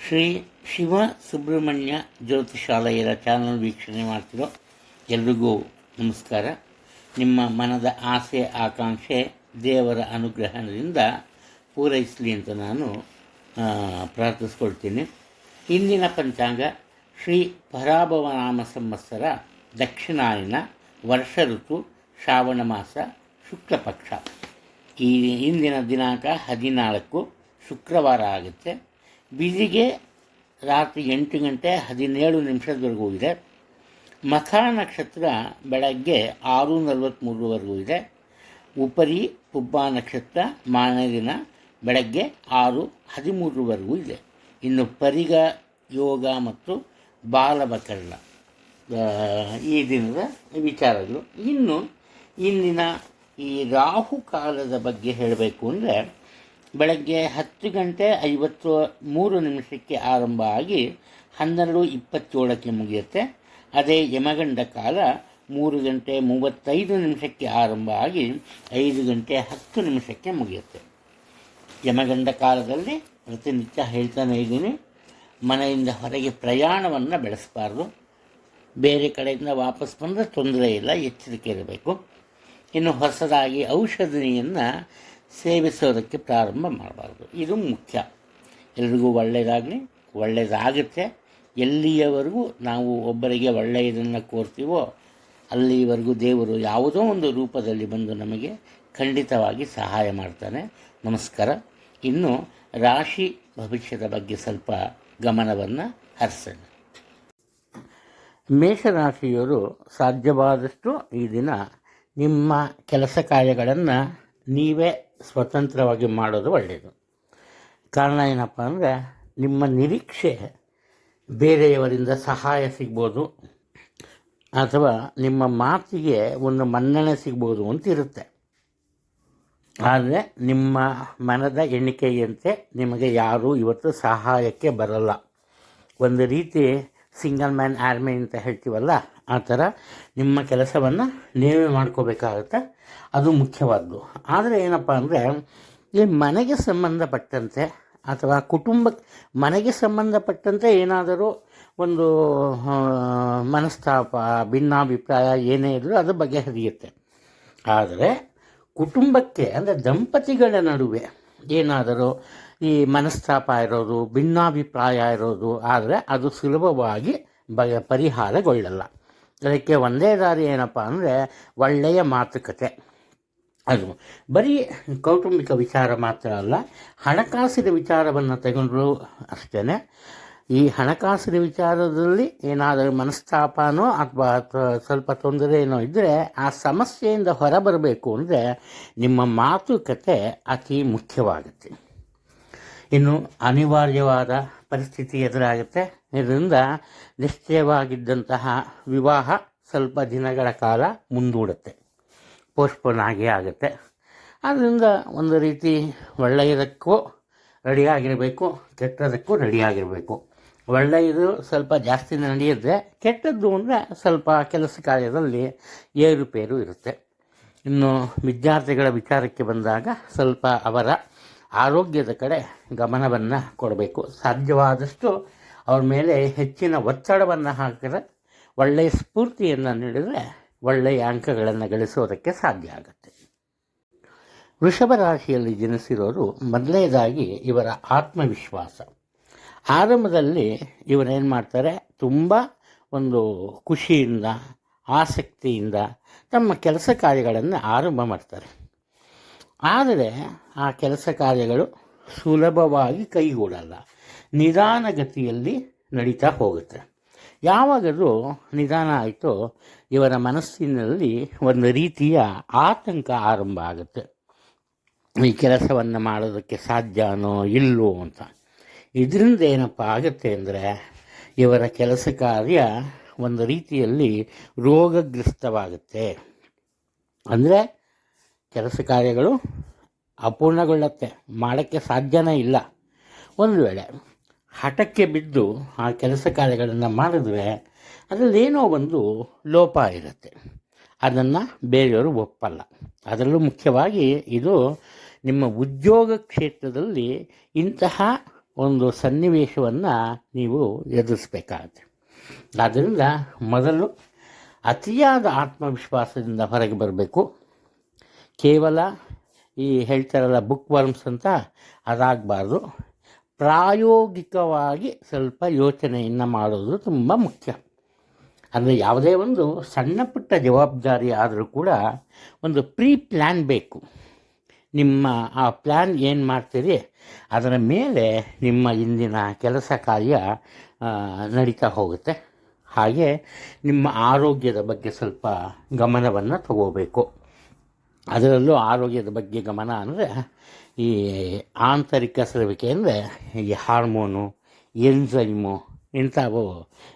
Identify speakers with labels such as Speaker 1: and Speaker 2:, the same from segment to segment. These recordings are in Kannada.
Speaker 1: ಶ್ರೀ ಶಿವ ಸುಬ್ರಹ್ಮಣ್ಯ ಜ್ಯೋತಿಷಾಲಯದ ಚಾನಲ್ ವೀಕ್ಷಣೆ ಮಾಡ್ತಿರೋ ಎಲ್ರಿಗೂ ನಮಸ್ಕಾರ. ನಿಮ್ಮ ಮನದ ಆಸೆ ಆಕಾಂಕ್ಷೆ ದೇವರ ಅನುಗ್ರಹದಿಂದ ಪೂರೈಸಲಿ ಅಂತ ನಾನು ಪ್ರಾರ್ಥಿಸ್ಕೊಳ್ತೀನಿ. ಇಂದಿನ ಪಂಚಾಂಗ ಶ್ರೀ ಪರಾಭವನಾಮ ಸಂವತ್ಸರ ದಕ್ಷಿಣಾಯನ ವರ್ಷ ಋತು ಶ್ರಾವಣ ಮಾಸ ಶುಕ್ಲ ಪಕ್ಷ. ಈ ಇಂದಿನ ದಿನಾಂಕ 14 ಶುಕ್ರವಾರ ಆಗುತ್ತೆ. ಬಿದಿಗೆ ರಾತ್ರಿ 8 ಗಂಟೆ 17 ಇದೆ. ಮಖ ನಕ್ಷತ್ರ ಬೆಳಗ್ಗೆ 6:43 ಇದೆ. ಉಪರಿ ಪುಬ್ಬ ನಕ್ಷತ್ರ ಮಾರನೇ ದಿನ ಬೆಳಗ್ಗೆ 6:13 ಇದೆ. ಇನ್ನು ಪರಿಗ ಯೋಗ ಮತ್ತು ಬಾಲಬಕರ್ಣ ಈ ದಿನದ ವಿಚಾರಗಳು. ಇನ್ನು ಇಂದಿನ ಈ ರಾಹುಕಾಲದ ಬಗ್ಗೆ ಹೇಳಬೇಕು ಅಂದರೆ ಬೆಳಗ್ಗೆ 10 ಗಂಟೆ 53 ಆರಂಭ ಆಗಿ 12:27 ಮುಗಿಯುತ್ತೆ. ಅದೇ ಯಮಗಂಡ ಕಾಲ 3 ಗಂಟೆ 35 ಆರಂಭ ಆಗಿ 5 ಗಂಟೆ 10 ಮುಗಿಯುತ್ತೆ. ಯಮಗಂಡ ಕಾಲದಲ್ಲಿ ಪ್ರತಿನಿತ್ಯ ಹೇಳ್ತಾನೆ ಇದ್ದೀನಿ, ಮನೆಯಿಂದ ಹೊರಗೆ ಪ್ರಯಾಣವನ್ನು ಬೆಳೆಸಬಾರ್ದು. ಬೇರೆ ಕಡೆಯಿಂದ ವಾಪಸ್ ಬಂದರೆ ತೊಂದರೆ ಇಲ್ಲ, ಎಚ್ಚರಿಕೆ ಇರಬೇಕು. ಇನ್ನು ಹೊಸದಾಗಿ ಔಷಧಿಯನ್ನು ಸೇವಿಸೋದಕ್ಕೆ ಪ್ರಾರಂಭ ಮಾಡಬಾರ್ದು. ಇದು ಮುಖ್ಯ. ಎಲ್ರಿಗೂ ಒಳ್ಳೆಯದಾಗುತ್ತೆ. ಎಲ್ಲಿಯವರೆಗೂ ನಾವು ಒಬ್ಬರಿಗೆ ಒಳ್ಳೆಯದನ್ನು ಕೋರ್ತೀವೋ ಅಲ್ಲಿವರೆಗೂ ದೇವರು ಯಾವುದೋ ಒಂದು ರೂಪದಲ್ಲಿ ಬಂದು ನಮಗೆ ಖಂಡಿತವಾಗಿ ಸಹಾಯ ಮಾಡ್ತಾನೆ. ನಮಸ್ಕಾರ. ಇನ್ನು ರಾಶಿ ಭವಿಷ್ಯದ ಬಗ್ಗೆ ಸ್ವಲ್ಪ ಗಮನವನ್ನು ಹರಿಸೋಣ. ಮೇಷರಾಶಿಯವರು ಸಾಧ್ಯವಾದಷ್ಟು ಈ ದಿನ ನಿಮ್ಮ ಕೆಲಸ ಕಾರ್ಯಗಳನ್ನು ನೀವೇ ಸ್ವತಂತ್ರವಾಗಿ ಮಾಡೋದು ಒಳ್ಳೆಯದು. ಕಾರಣ ಏನಪ್ಪ ಅಂದರೆ ನಿಮ್ಮ ನಿರೀಕ್ಷೆ ಬೇರೆಯವರಿಂದ ಸಹಾಯ ಸಿಗ್ಬೋದು ಅಥವಾ ನಿಮ್ಮ ಮಾತಿಗೆ ಒಂದು ಮನ್ನಣೆ ಸಿಗ್ಬೋದು ಅಂತಿರುತ್ತೆ. ಆದರೆ ನಿಮ್ಮ ಮನದ ಎಣಿಕೆಯಂತೆ ನಿಮಗೆ ಯಾರೂ ಇವತ್ತು ಸಹಾಯಕ್ಕೆ ಬರಲ್ಲ. ಒಂದು ರೀತಿ ಸಿಂಗಲ್ ಮ್ಯಾನ್ ಆರ್ಮಿ ಅಂತ ಹೇಳ್ತೀವಲ್ಲ, ಆ ಥರ ನಿಮ್ಮ ಕೆಲಸವನ್ನು ನೀವೇ ಮಾಡ್ಕೋಬೇಕಾಗುತ್ತೆ. ಅದು ಮುಖ್ಯವಾದ್ದು. ಆದರೆ ಏನಪ್ಪ ಅಂದರೆ ಈ ಮನೆಗೆ ಸಂಬಂಧಪಟ್ಟಂತೆ ಅಥವಾ ಮನೆಗೆ ಸಂಬಂಧಪಟ್ಟಂತೆ ಏನಾದರೂ ಒಂದು ಮನಸ್ತಾಪ ಭಿನ್ನಾಭಿಪ್ರಾಯ ಏನೇ ಇದ್ದರೂ ಅದು ಬಗೆಹರಿಯುತ್ತೆ. ಆದರೆ ಕುಟುಂಬಕ್ಕೆ ಅಂದರೆ ದಂಪತಿಗಳ ನಡುವೆ ಏನಾದರೂ ಈ ಮನಸ್ತಾಪ ಇರೋದು, ಭಿನ್ನಾಭಿಪ್ರಾಯ ಇರೋದು ಆದರೆ ಅದು ಸುಲಭವಾಗಿ ಪರಿಹಾರಗೊಳ್ಳಲ್ಲ. ಅದಕ್ಕೆ ಒಂದೇ ದಾರಿ ಏನಪ್ಪ ಅಂದರೆ ಒಳ್ಳೆಯ ಮಾತುಕತೆ. ಅದು ಬರೀ ಕೌಟುಂಬಿಕ ವಿಚಾರ ಮಾತ್ರ ಅಲ್ಲ, ಹಣಕಾಸಿನ ವಿಚಾರವನ್ನು ತಗೊಂಡ್ರು ಅಷ್ಟೇ. ಈ ಹಣಕಾಸಿನ ವಿಚಾರದಲ್ಲಿ ಏನಾದರೂ ಮನಸ್ತಾಪನೋ ಅಥವಾ ಸ್ವಲ್ಪ ತೊಂದರೆ ಏನೋ ಇದ್ದರೆ ಆ ಸಮಸ್ಯೆಯಿಂದ ಹೊರಬರಬೇಕು ಅಂದರೆ ನಿಮ್ಮ ಮಾತುಕತೆ ಅತಿ ಮುಖ್ಯವಾಗುತ್ತೆ. ಇನ್ನು ಅನಿವಾರ್ಯವಾದ ಪರಿಸ್ಥಿತಿ ಎದುರಾಗುತ್ತೆ. ಇದರಿಂದ ನಿಶ್ಚಯವಾಗಿದ್ದಂತಹ ವಿವಾಹ ಸ್ವಲ್ಪ ದಿನಗಳ ಕಾಲ ಮುಂದೂಡುತ್ತೆ, ಪೋಸ್ಟ್ಪೋನ್ ಆಗುತ್ತೆ. ಆದ್ದರಿಂದ ಒಂದು ರೀತಿ ಒಳ್ಳೆಯದಕ್ಕೂ ರೆಡಿಯಾಗಿರಬೇಕು, ಕೆಟ್ಟದಕ್ಕೂ ರೆಡಿಯಾಗಿರಬೇಕು. ಒಳ್ಳೆಯದು ಸ್ವಲ್ಪ ಜಾಸ್ತಿ ನಡೆಯುತ್ತೆ, ಕೆಟ್ಟದ್ದು ಅಂದರೆ ಸ್ವಲ್ಪ ಕೆಲಸ ಕಾರ್ಯದಲ್ಲಿ ಏರುಪೇರು ಇರುತ್ತೆ. ಇನ್ನು ವಿದ್ಯಾರ್ಥಿಗಳ ವಿಚಾರಕ್ಕೆ ಬಂದಾಗ ಸ್ವಲ್ಪ ಅವರ ಆರೋಗ್ಯದ ಕಡೆ ಗಮನವನ್ನು ಕೊಡಬೇಕು. ಸಾಧ್ಯವಾದಷ್ಟು ಅವ್ರ ಮೇಲೆ ಹೆಚ್ಚಿನ ಒತ್ತಡವನ್ನು ಹಾಕಿದ್ರೆ, ಒಳ್ಳೆಯ ಸ್ಫೂರ್ತಿಯನ್ನು ನೀಡಿದರೆ ಒಳ್ಳೆಯ ಅಂಕಗಳನ್ನು ಗಳಿಸೋದಕ್ಕೆ ಸಾಧ್ಯ ಆಗುತ್ತೆ. ವೃಷಭ ರಾಶಿಯಲ್ಲಿ ಜನಿಸಿರೋರು ಮೊದಲನೇದಾಗಿ ಇವರ ಆತ್ಮವಿಶ್ವಾಸ. ಆರಂಭದಲ್ಲಿ ಇವರೇನು ಮಾಡ್ತಾರೆ, ತುಂಬ ಒಂದು ಖುಷಿಯಿಂದ ಆಸಕ್ತಿಯಿಂದ ತಮ್ಮ ಕೆಲಸ ಕಾರ್ಯಗಳನ್ನು ಆರಂಭ ಮಾಡ್ತಾರೆ. ಆದರೆ ಆ ಕೆಲಸ ಕಾರ್ಯಗಳು ಸುಲಭವಾಗಿ ಕೈಗೂಡಲ್ಲ, ನಿಧಾನಗತಿಯಲ್ಲಿ ನಡೀತಾ ಹೋಗುತ್ತೆ. ಯಾವಾಗಲೂ ನಿಧಾನ ಆಯಿತೋ ಇವರ ಮನಸ್ಸಿನಲ್ಲಿ ಒಂದು ರೀತಿಯ ಆತಂಕ ಆರಂಭ ಆಗುತ್ತೆ. ಈ ಕೆಲಸವನ್ನು ಮಾಡೋದಕ್ಕೆ ಸಾಧ್ಯನೋ ಇಲ್ಲವೋ ಅಂತ. ಇದರಿಂದ ಏನಪ್ಪ ಆಗುತ್ತೆ ಅಂದರೆ ಇವರ ಕೆಲಸ ಕಾರ್ಯ ಒಂದು ರೀತಿಯಲ್ಲಿ ರೋಗಗ್ರಸ್ತವಾಗುತ್ತೆ. ಅಂದರೆ ಕೆಲಸ ಕಾರ್ಯಗಳು ಅಪೂರ್ಣಗೊಳ್ಳುತ್ತೆ, ಮಾಡೋಕ್ಕೆ ಸಾಧ್ಯನೇ ಇಲ್ಲ. ಒಂದು ವೇಳೆ ಹಠಕ್ಕೆ ಬಿದ್ದು ಆ ಕೆಲಸ ಕಾರ್ಯಗಳನ್ನು ಮಾಡಿದ್ರೆ ಅದರಲ್ಲೇನೋ ಒಂದು ಲೋಪ ಇರುತ್ತೆ, ಅದನ್ನು ಬೇರೆಯವರು ಒಪ್ಪಲ್ಲ. ಅದರಲ್ಲೂ ಮುಖ್ಯವಾಗಿ ಇದು ನಿಮ್ಮ ಉದ್ಯೋಗ ಕ್ಷೇತ್ರದಲ್ಲಿ ಇಂತಹ ಒಂದು ಸನ್ನಿವೇಶವನ್ನು ನೀವು ಎದುರಿಸಬೇಕಾಗತ್ತೆ. ಆದ್ದರಿಂದ ಮೊದಲು ಅತಿಯಾದ ಆತ್ಮವಿಶ್ವಾಸದಿಂದ ಹೊರಗೆ ಬರಬೇಕು. ಕೇವಲ ಈ ಹೇಳ್ತಾರಲ್ಲ ಬುಕ್ ವರ್ಮ್ಸ್ ಅಂತ, ಅದಾಗಬಾರ್ದು. ಪ್ರಾಯೋಗಿಕವಾಗಿ ಸ್ವಲ್ಪ ಯೋಚನೆಯನ್ನು ಮಾಡೋದು ತುಂಬ ಮುಖ್ಯ. ಅಂದರೆ ಯಾವುದೇ ಒಂದು ಸಣ್ಣ ಪುಟ್ಟ ಜವಾಬ್ದಾರಿ ಆದರೂ ಕೂಡ ಒಂದು ಪ್ಲ್ಯಾನ್ ಬೇಕು. ನಿಮ್ಮ ಆ ಪ್ಲ್ಯಾನ್ ಏನು ಮಾಡ್ತೀರಿ ಅದರ ಮೇಲೆ ನಿಮ್ಮ ಇಂದಿನ ಕೆಲಸ ಕಾರ್ಯ ನಡೀತಾ ಹೋಗುತ್ತೆ. ಹಾಗೆ ನಿಮ್ಮ ಆರೋಗ್ಯದ ಬಗ್ಗೆ ಸ್ವಲ್ಪ ಗಮನವನ್ನು ತಗೋಬೇಕು. ಅದರಲ್ಲೂ ಆರೋಗ್ಯದ ಬಗ್ಗೆ ಗಮನ ಅಂದರೆ ಈ ಆಂತರಿಕ ಸ್ರವಿಕೆ ಅಂದರೆ ಈ ಹಾರ್ಮೋನು, ಎನ್ಸೈಮು ಇಂಥವು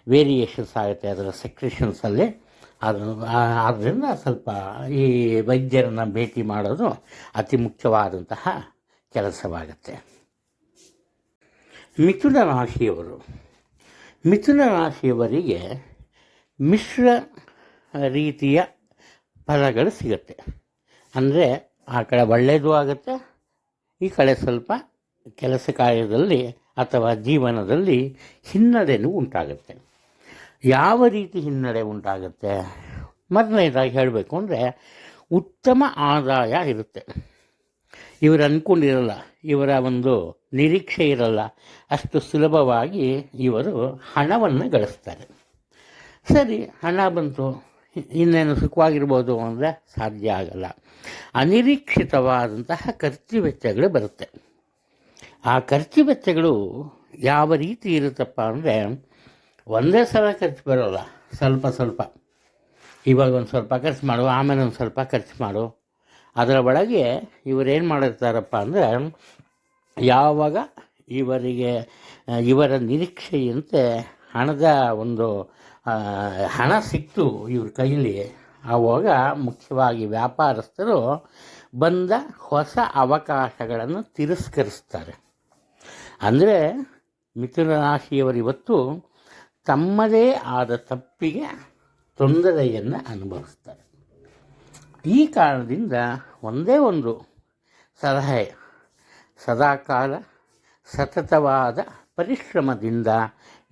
Speaker 1: ವೇರಿಯೇಷನ್ಸ್ ಆಗುತ್ತೆ ಅದರ ಸೆಕ್ರೆಷನ್ಸಲ್ಲಿ. ಆದ್ದರಿಂದ ಸ್ವಲ್ಪ ಈ ವೈದ್ಯರನ್ನು ಭೇಟಿ ಮಾಡೋದು ಅತಿ ಮುಖ್ಯವಾದಂತಹ ಕೆಲಸವಾಗುತ್ತೆ. ಮಿಥುನ ರಾಶಿಯವರಿಗೆ ಮಿಶ್ರ ರೀತಿಯ ಫಲಗಳು ಸಿಗುತ್ತೆ. ಅಂದರೆ ಆ ಕಡೆ ಒಳ್ಳೆಯದು ಆಗುತ್ತೆ, ಈ ಕಡೆ ಸ್ವಲ್ಪ ಕೆಲಸ ಕಾರ್ಯದಲ್ಲಿ ಅಥವಾ ಜೀವನದಲ್ಲಿ ಹಿನ್ನಡೆಯೂ ಉಂಟಾಗುತ್ತೆ. ಯಾವ ರೀತಿ ಹಿನ್ನಡೆ ಉಂಟಾಗುತ್ತೆ? ಮೊದಲನೇದಾಗಿ ಹೇಳಬೇಕು ಅಂದರೆ ಉತ್ತಮ ಆದಾಯ ಇರುತ್ತೆ. ಇವರು ಅಂದ್ಕೊಂಡಿರಲ್ಲ, ಇವರ ಒಂದು ನಿರೀಕ್ಷೆ ಇರಲ್ಲ, ಅಷ್ಟು ಸುಲಭವಾಗಿ ಇವರು ಹಣವನ್ನು ಗಳಿಸ್ತಾರೆ. ಸರಿ, ಹಣ ಬಂತು, ಇನ್ನೇನು ಸುಖವಾಗಿರ್ಬೋದು ಅಂದರೆ ಸಾಧ್ಯ ಆಗಲ್ಲ. ಅನಿರೀಕ್ಷಿತವಾದಂತಹ ಖರ್ಚು ವೆಚ್ಚಗಳು ಬರುತ್ತೆ. ಆ ಖರ್ಚು ವೆಚ್ಚಗಳು ಯಾವ ರೀತಿ ಇರುತ್ತಪ್ಪ ಅಂದರೆ ಒಂದೇ ಸಲ ಖರ್ಚು ಬರೋಲ್ಲ, ಸ್ವಲ್ಪ ಸ್ವಲ್ಪ. ಇವಾಗ ಒಂದು ಸ್ವಲ್ಪ ಖರ್ಚು ಮಾಡು, ಆಮೇಲೆ ಒಂದು ಸ್ವಲ್ಪ ಖರ್ಚು ಮಾಡು. ಅದರ ಒಳಗೆ ಇವರೇನು ಮಾಡಿರ್ತಾರಪ್ಪ ಅಂದರೆ ಯಾವಾಗ ಇವರ ನಿರೀಕ್ಷೆಯಂತೆ ಹಣ ಸಿಕ್ತು ಇವ್ರ ಕೈಲಿ, ಆವಾಗ ಮುಖ್ಯವಾಗಿ ವ್ಯಾಪಾರಸ್ಥರು ಬಂದ ಹೊಸ ಅವಕಾಶಗಳನ್ನು ತಿರಸ್ಕರಿಸ್ತಾರೆ. ಅಂದರೆ ಮಿಥುನ ರಾಶಿಯವರು ಇವತ್ತು ತಮ್ಮದೇ ಆದ ತಪ್ಪಿಗೆ ತೊಂದರೆಯನ್ನು ಅನುಭವಿಸ್ತಾರೆ. ಈ ಕಾರಣದಿಂದ ಒಂದೇ ಒಂದು ಸಲಹೆ, ಸದಾಕಾಲ ಸತತವಾದ ಪರಿಶ್ರಮದಿಂದ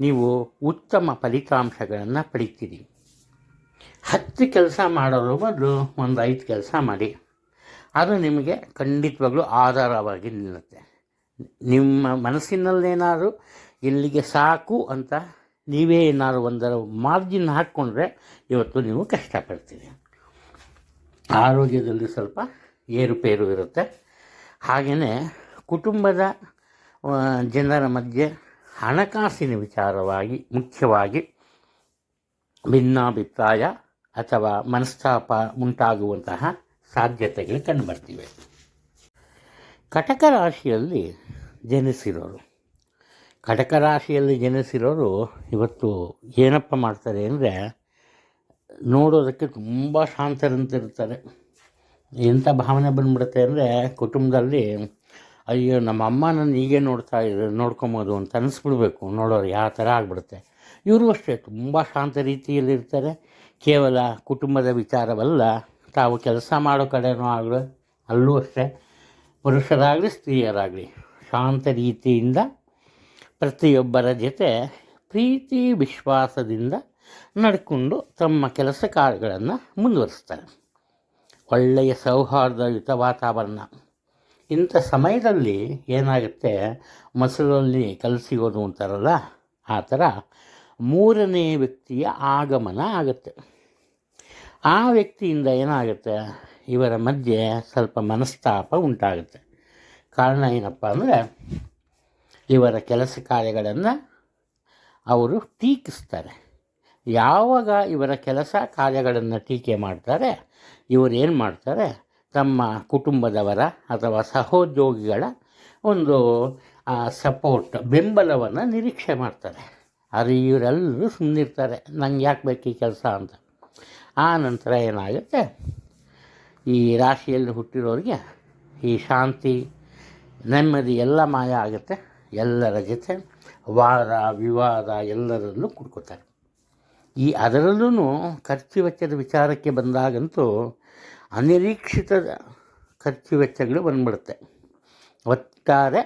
Speaker 1: ನೀವು ಉತ್ತಮ ಫಲಿತಾಂಶಗಳನ್ನು ಪಡಿತೀರಿ. 10 ಕೆಲಸ ಮಾಡೋದ್ರ ಬದಲು ಒಂದು 5 ಕೆಲಸ ಮಾಡಿ, ಅದು ನಿಮಗೆ ಖಂಡಿತವಾಗ್ಲೂ ಆಧಾರವಾಗಿ ನಿಲ್ಲುತ್ತೆ. ನಿಮ್ಮ ಮನಸ್ಸಿನಲ್ಲೇನಾದರೂ ಇಲ್ಲಿಗೆ ಸಾಕು ಅಂತ ನೀವೇ ಏನಾದ್ರು ಒಂದರ ಮಾರ್ಜಿನ್ ಹಾಕ್ಕೊಂಡ್ರೆ ಇವತ್ತು ನೀವು ಕಷ್ಟಪಡ್ತೀರಿ. ಆರೋಗ್ಯದಲ್ಲಿ ಸ್ವಲ್ಪ ಏರುಪೇರು ಇರುತ್ತೆ. ಹಾಗೆಯೇ ಕುಟುಂಬದ ಜನರ ಮಧ್ಯೆ ಹಣಕಾಸಿನ ವಿಚಾರವಾಗಿ ಮುಖ್ಯವಾಗಿ ಭಿನ್ನಾಭಿಪ್ರಾಯ ಅಥವಾ ಮನಸ್ತಾಪ ಉಂಟಾಗುವಂತಹ ಸಾಧ್ಯತೆಗಳು ಕಂಡುಬರ್ತಿವೆ. ಕಟಕ ರಾಶಿಯಲ್ಲಿ ಜನಿಸಿರೋರು ಇವತ್ತು ಏನಪ್ಪ ಮಾಡ್ತಾರೆ ಅಂದರೆ ನೋಡೋದಕ್ಕೆ ತುಂಬ ಶಾಂತರಂತಿರ್ತಾರೆ. ಎಂಥ ಭಾವನೆ ಬಂದ್ಬಿಡುತ್ತೆ ಅಂದರೆ ಕುಟುಂಬದಲ್ಲಿ ಅಯ್ಯೋ ನಮ್ಮ ಅಮ್ಮ ನನ್ನ ಹೀಗೆ ನೋಡ್ಕೊಬೋದು ಅಂತ ಅನ್ನಿಸ್ಬಿಡ್ಬೇಕು ನೋಡೋರು, ಯಾವ ಥರ ಆಗಿಬಿಡುತ್ತೆ. ಇವರು ಅಷ್ಟೇ ತುಂಬ ಶಾಂತ ರೀತಿಯಲ್ಲಿರ್ತಾರೆ. ಕೇವಲ ಕುಟುಂಬದ ವಿಚಾರವಲ್ಲ, ತಾವು ಕೆಲಸ ಮಾಡೋ ಕಡೆನೂ ಆಗಲಿ ಅಲ್ಲೂ ಅಷ್ಟೇ, ಪುರುಷರಾಗಲಿ ಸ್ತ್ರೀಯರಾಗಲಿ ಶಾಂತ ರೀತಿಯಿಂದ ಪ್ರತಿಯೊಬ್ಬರ ಜೊತೆ ಪ್ರೀತಿ ವಿಶ್ವಾಸದಿಂದ ನಡ್ಕೊಂಡು ತಮ್ಮ ಕೆಲಸ ಕಾರ್ಯಗಳನ್ನು ಮುಂದುವರಿಸ್ತಾರೆ. ಒಳ್ಳೆಯ ಸೌಹಾರ್ದಯುತ ವಾತಾವರಣ. ಇಂಥ ಸಮಯದಲ್ಲಿ ಏನಾಗುತ್ತೆ, ಮೊಸರಲ್ಲಿ ಕಲಸಿಗೋದು ಅಂತಾರಲ್ಲ, ಆ ಥರ 3ನೇ ವ್ಯಕ್ತಿಯ ಆಗಮನ ಆಗುತ್ತೆ. ಆ ವ್ಯಕ್ತಿಯಿಂದ ಏನಾಗುತ್ತೆ, ಇವರ ಮಧ್ಯೆ ಸ್ವಲ್ಪ ಮನಸ್ತಾಪ ಉಂಟಾಗುತ್ತೆ. ಕಾರಣ ಏನಪ್ಪ ಅಂದರೆ ಇವರ ಕೆಲಸ ಕಾರ್ಯಗಳನ್ನು ಅವರು ಟೀಕಿಸ್ತಾರೆ. ಯಾವಾಗ ಇವರ ಕೆಲಸ ಕಾರ್ಯಗಳನ್ನು ಟೀಕೆ ಮಾಡ್ತಾರೆ, ಇವರು ಏನು ಮಾಡ್ತಾರೆ, ತಮ್ಮ ಕುಟುಂಬದವರ ಅಥವಾ ಸಹೋದ್ಯೋಗಿಗಳ ಒಂದು ಸಪೋರ್ಟ್, ಬೆಂಬಲವನ್ನು ನಿರೀಕ್ಷೆ ಮಾಡ್ತಾರೆ. ಆದರೆ ಇವರೆಲ್ಲರೂ ಸುಮ್ಮನಿರ್ತಾರೆ, ನಂಗೆ ಯಾಕೆ ಬೇಕು ಈ ಕೆಲಸ ಅಂತ. ಆ ನಂತರ ಏನಾಗುತ್ತೆ, ಈ ರಾಶಿಯಲ್ಲಿ ಹುಟ್ಟಿರೋರಿಗೆ ಈ ಶಾಂತಿ ನೆಮ್ಮದಿ ಎಲ್ಲ ಮಾಯ ಆಗುತ್ತೆ. ಎಲ್ಲರ ಜೊತೆ ವಾದ ವಿವಾದ ಎಲ್ಲರಲ್ಲೂ ಕುಡ್ಕೋತಾರೆ. ಅದರಲ್ಲೂ ಖರ್ಚು ವೆಚ್ಚದ ವಿಚಾರಕ್ಕೆ ಬಂದಾಗಂತೂ ಅನಿರೀಕ್ಷಿತ ಖರ್ಚು ವೆಚ್ಚಗಳು ಬಂದ್ಬಿಡುತ್ತೆ. ಒಟ್ಟಾರೆ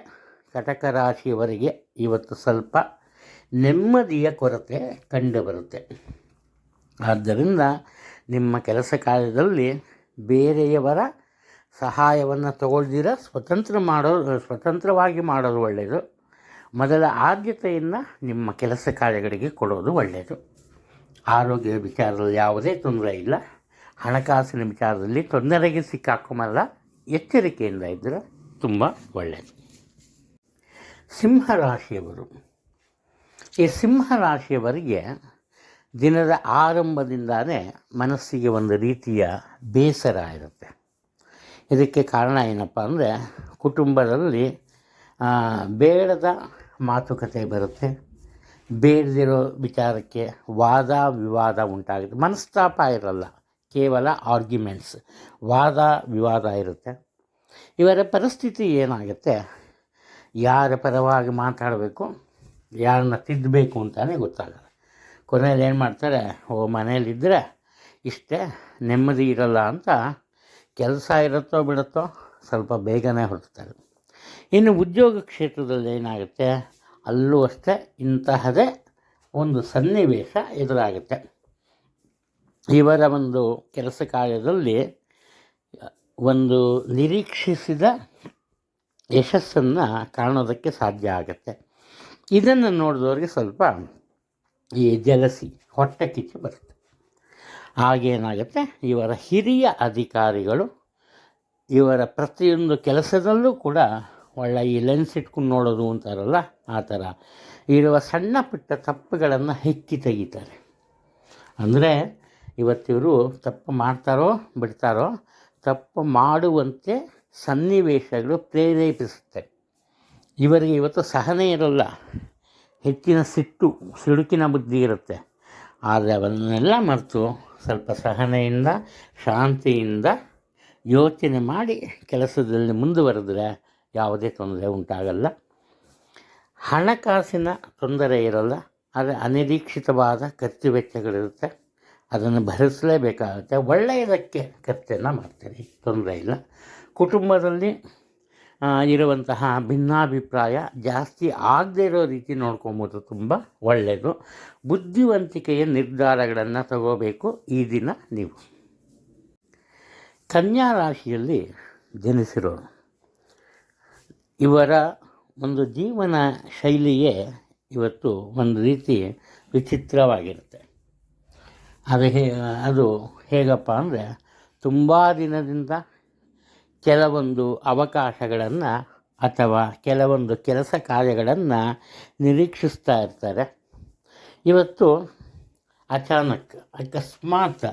Speaker 1: ಕಟಕ ರಾಶಿಯವರಿಗೆ ಇವತ್ತು ಸ್ವಲ್ಪ ನೆಮ್ಮದಿಯ ಕೊರತೆ ಕಂಡುಬರುತ್ತೆ. ಆದ್ದರಿಂದ ನಿಮ್ಮ ಕೆಲಸ ಕಾರ್ಯದಲ್ಲಿ ಬೇರೆಯವರ ಸಹಾಯವನ್ನು ತಗೊಳ್ದಿರ ಸ್ವತಂತ್ರವಾಗಿ ಮಾಡೋದು ಒಳ್ಳೆಯದು. ಮೊದಲ ಆದ್ಯತೆಯನ್ನು ನಿಮ್ಮ ಕೆಲಸ ಕಾರ್ಯಗಳಿಗೆ ಕೊಡೋದು ಒಳ್ಳೆಯದು. ಆರೋಗ್ಯದ ವಿಚಾರದಲ್ಲಿ ಯಾವುದೇ ತೊಂದರೆ ಇಲ್ಲ. ಹಣಕಾಸಿನ ವಿಚಾರದಲ್ಲಿ ತೊಂದರೆಗೆ ಸಿಕ್ಕಾಕೊಂಬಲ್ಲ. ಎಚ್ಚರಿಕೆಯಿಂದ ಇದ್ದರೆ ತುಂಬ ಒಳ್ಳೆಯದು. ಸಿಂಹರಾಶಿಯವರು, ಈ ಸಿಂಹರಾಶಿಯವರಿಗೆ ದಿನದ ಆರಂಭದಿಂದಾನೇ ಮನಸ್ಸಿಗೆ ಒಂದು ರೀತಿಯ ಬೇಸರ ಇರುತ್ತೆ. ಇದಕ್ಕೆ ಕಾರಣ ಏನಪ್ಪ ಅಂದರೆ, ಕುಟುಂಬದಲ್ಲಿ ಬೇಡದ ಮಾತುಕತೆ ಬರುತ್ತೆ. ಬೇಡದಿರೋ ವಿಚಾರಕ್ಕೆ ವಾದ ವಿವಾದ ಉಂಟಾಗುತ್ತೆ. ಮನಸ್ತಾಪ ಇರಲ್ಲ, ಕೇವಲ ಆರ್ಗ್ಯುಮೆಂಟ್ಸ್, ವಾದ ವಿವಾದ ಇರುತ್ತೆ. ಇವರ ಪರಿಸ್ಥಿತಿ ಏನಾಗುತ್ತೆ, ಯಾರ ಪರವಾಗಿ ಮಾತಾಡಬೇಕು, ಯಾರನ್ನ ತಿದ್ದಬೇಕು ಅಂತಲೇ ಗೊತ್ತಾಗಲ್ಲ. ಕೊನೆಯಲ್ಲಿ ಏನು ಮಾಡ್ತಾರೆ, ಮನೇಲಿದ್ದರೆ ಇಷ್ಟೇ, ನೆಮ್ಮದಿ ಇರಲ್ಲ ಅಂತ ಕೆಲಸ ಇರುತ್ತೋ ಬಿಡುತ್ತೋ ಸ್ವಲ್ಪ ಬೇಗನೆ ಹೊರಡ್ತಾರೆ. ಇನ್ನು ಉದ್ಯೋಗ ಕ್ಷೇತ್ರದಲ್ಲಿ ಏನಾಗುತ್ತೆ, ಅಲ್ಲೂ ಅಷ್ಟೇ ಇಂತಹದೇ ಒಂದು ಸನ್ನಿವೇಶ ಎದುರಾಗುತ್ತೆ. ಇವರ ಒಂದು ಕೆಲಸ ಕಾರ್ಯದಲ್ಲಿ ಒಂದು ನಿರೀಕ್ಷಿಸಿದ ಯಶಸ್ಸನ್ನು ಕಾಣೋದಕ್ಕೆ ಸಾಧ್ಯ ಆಗುತ್ತೆ. ಇದನ್ನು ನೋಡಿದವ್ರಿಗೆ ಸ್ವಲ್ಪ ಈ ಜಲಸಿ, ಹೊಟ್ಟೆ ಕಿಚ್ಚು ಬರುತ್ತೆ. ಹಾಗೇನಾಗುತ್ತೆ, ಇವರ ಹಿರಿಯ ಅಧಿಕಾರಿಗಳು ಇವರ ಪ್ರತಿಯೊಂದು ಕೆಲಸದಲ್ಲೂ ಕೂಡ ಒಳ್ಳೆ ಈ ಲೆನ್ಸ್ ಇಟ್ಕೊಂಡು ನೋಡೋದು ಅಂತಾರಲ್ಲ, ಆ ಥರ ಇರುವ ಸಣ್ಣ ಪುಟ್ಟ ತಪ್ಪುಗಳನ್ನು ಹೆಕ್ಕಿ ತೆಗಿತಾರೆ. ಅಂದರೆ ಇವತ್ತಿವರು ತಪ್ಪು ಮಾಡ್ತಾರೋ ಬಿಡ್ತಾರೋ, ತಪ್ಪು ಮಾಡುವಂತೆ ಸನ್ನಿವೇಶಗಳು ಪ್ರೇರೇಪಿಸುತ್ತೆ. ಇವರಿಗೆ ಇವತ್ತು ಸಹನೆ ಇರೋಲ್ಲ, ಹೆಚ್ಚಿನ ಸಿಡುಕಿನ ಬುದ್ಧಿ ಇರುತ್ತೆ. ಆದರೆ ಅವನ್ನೆಲ್ಲ ಮರೆತು ಸ್ವಲ್ಪ ಸಹನೆಯಿಂದ ಶಾಂತಿಯಿಂದ ಯೋಚನೆ ಮಾಡಿ ಕೆಲಸದಲ್ಲಿ ಮುಂದುವರೆದ್ರೆ ಯಾವುದೇ ತೊಂದರೆ ಉಂಟಾಗಲ್ಲ. ಹಣಕಾಸಿನ ತೊಂದರೆ ಇರಲ್ಲ, ಆದರೆ ಅನಿರೀಕ್ಷಿತವಾದ ಖರ್ಚು ವೆಚ್ಚಗಳಿರುತ್ತೆ. ಅದನ್ನು ಭರಿಸಲೇಬೇಕಾಗುತ್ತೆ. ಒಳ್ಳೆಯದಕ್ಕೆ ಖರ್ಚನ್ನು ಮಾಡ್ತೀರಿ, ತೊಂದರೆ ಇಲ್ಲ. ಕುಟುಂಬದಲ್ಲಿ ಇರುವಂತಹ ಭಿನ್ನಾಭಿಪ್ರಾಯ ಜಾಸ್ತಿ ಆಗದೇ ಇರೋ ರೀತಿ ನೋಡ್ಕೊಬೋದು, ತುಂಬ ಒಳ್ಳೆಯದು. ಬುದ್ಧಿವಂತಿಕೆಯ ನಿರ್ಧಾರಗಳನ್ನು ತಗೋಬೇಕು ಈ ದಿನ ನೀವು. ಕನ್ಯಾ ರಾಶಿಯಲ್ಲಿ ಜನಿಸಿರೋರು, ಇವರ ಒಂದು ಜೀವನ ಶೈಲಿಯೇ ಇವತ್ತು ಒಂದು ರೀತಿ ವಿಚಿತ್ರವಾಗಿರುತ್ತೆ. ಅದು ಹೇಗಪ್ಪ ಅಂದರೆ, ತುಂಬ ದಿನದಿಂದ ಕೆಲವೊಂದು ಅವಕಾಶಗಳನ್ನು ಅಥವಾ ಕೆಲವೊಂದು ಕೆಲಸ ಕಾರ್ಯಗಳನ್ನು ನಿರೀಕ್ಷಿಸ್ತಾ ಇರ್ತಾರೆ. ಇವತ್ತು ಅಕಸ್ಮಾತ್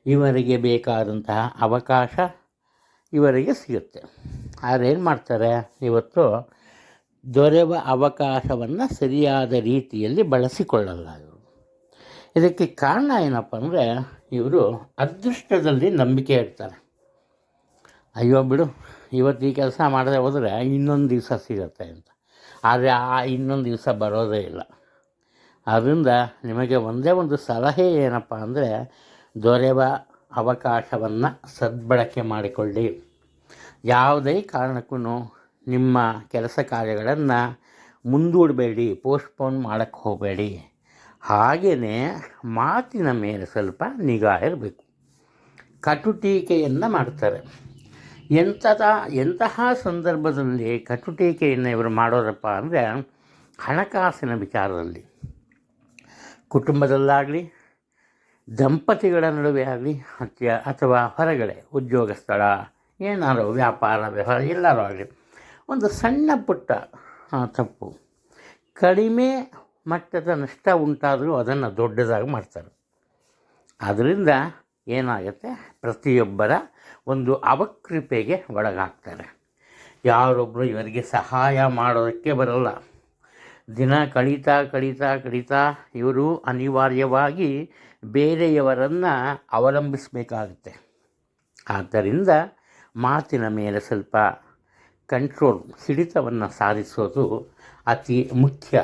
Speaker 1: ಇವರಿಗೆ ಬೇಕಾದಂತಹ ಅವಕಾಶ ಇವರಿಗೆ ಸಿಗುತ್ತೆ. ಆದರೆ ಏನು ಮಾಡ್ತಾರೆ, ಇವತ್ತು ದೊರೆಯುವ ಅವಕಾಶವನ್ನು ಸರಿಯಾದ ರೀತಿಯಲ್ಲಿ ಬಳಸಿಕೊಳ್ಳಲ್ಲ ಇವರು. ಇದಕ್ಕೆ ಕಾರಣ ಏನಪ್ಪ ಅಂದರೆ, ಇವರು ಅದೃಷ್ಟದಲ್ಲಿ ನಂಬಿಕೆ ಇಡ್ತಾರೆ. ಅಯ್ಯೋ ಬಿಡು, ಇವತ್ತು ಈ ಕೆಲಸ ಮಾಡದೆ ಹೋದರೆ ಇನ್ನೊಂದು ದಿವಸ ಸಿಗುತ್ತೆ ಅಂತ. ಆದರೆ ಆ ಇನ್ನೊಂದು ದಿವಸ ಬರೋದೇ ಇಲ್ಲ. ಆದ್ದರಿಂದ ನಿಮಗೆ ಒಂದೇ ಒಂದು ಸಲಹೆ ಏನಪ್ಪ ಅಂದರೆ, ದೊರೆಯುವ ಅವಕಾಶವನ್ನು ಸದ್ಬಳಕೆ ಮಾಡಿಕೊಳ್ಳಿ. ಯಾವುದೇ ಕಾರಣಕ್ಕೂ ನಿಮ್ಮ ಕೆಲಸ ಕಾರ್ಯಗಳನ್ನು ಮುಂದೂಡಬೇಡಿ, ಪೋಸ್ಟ್ಪೋನ್ ಮಾಡೋಕ್ಕೆ ಹೋಗಬೇಡಿ. ಹಾಗೆಯೇ ಮಾತಿನ ಮೇಲೆ ಸ್ವಲ್ಪ ನಿಗಾ ಇರಬೇಕು. ಕಟುಟೀಕೆಯನ್ನು ಮಾಡ್ತಾರೆ. ಎಂತಹ ಸಂದರ್ಭದಲ್ಲಿ ಕಟುಟೀಕೆಯನ್ನು ಇವರು ಮಾಡೋದಪ್ಪ ಅಂದರೆ, ಹಣಕಾಸಿನ ವಿಚಾರದಲ್ಲಿ, ಕುಟುಂಬದಲ್ಲಾಗಲಿ, ದಂಪತಿಗಳ ನಡುವೆ ಆಗಲಿ, ಅಥವಾ ಹೊರಗಡೆ ಉದ್ಯೋಗ ಸ್ಥಳ, ಏನಾರು ವ್ಯಾಪಾರ ವ್ಯವಹಾರ ಎಲ್ಲರೂ ಆಗಲಿ, ಒಂದು ಸಣ್ಣ ಪುಟ್ಟ ತಪ್ಪು, ಕಡಿಮೆ ಮಟ್ಟದ ನಷ್ಟ ಉಂಟಾದರೂ ಅದನ್ನು ದೊಡ್ಡದಾಗಿ ಮಾಡ್ತಾರೆ. ಅದರಿಂದ ಏನಾಗುತ್ತೆ, ಪ್ರತಿಯೊಬ್ಬರ ಒಂದು ಅವಕೃಪೆಗೆ ಒಳಗಾಗ್ತಾರೆ. ಯಾರೊಬ್ಬರು ಇವರಿಗೆ ಸಹಾಯ ಮಾಡೋದಕ್ಕೆ ಬರಲ್ಲ. ದಿನ ಕಳೀತಾ ಇವರು ಅನಿವಾರ್ಯವಾಗಿ ಬೇರೆಯವರನ್ನು ಅವಲಂಬಿಸಬೇಕಾಗುತ್ತೆ. ಆದ್ದರಿಂದ ಮಾತಿನ ಮೇಲೆ ಸ್ವಲ್ಪ ಕಂಟ್ರೋಲ್, ಹಿಡಿತವನ್ನು ಸಾಧಿಸೋದು ಅತಿ ಮುಖ್ಯ.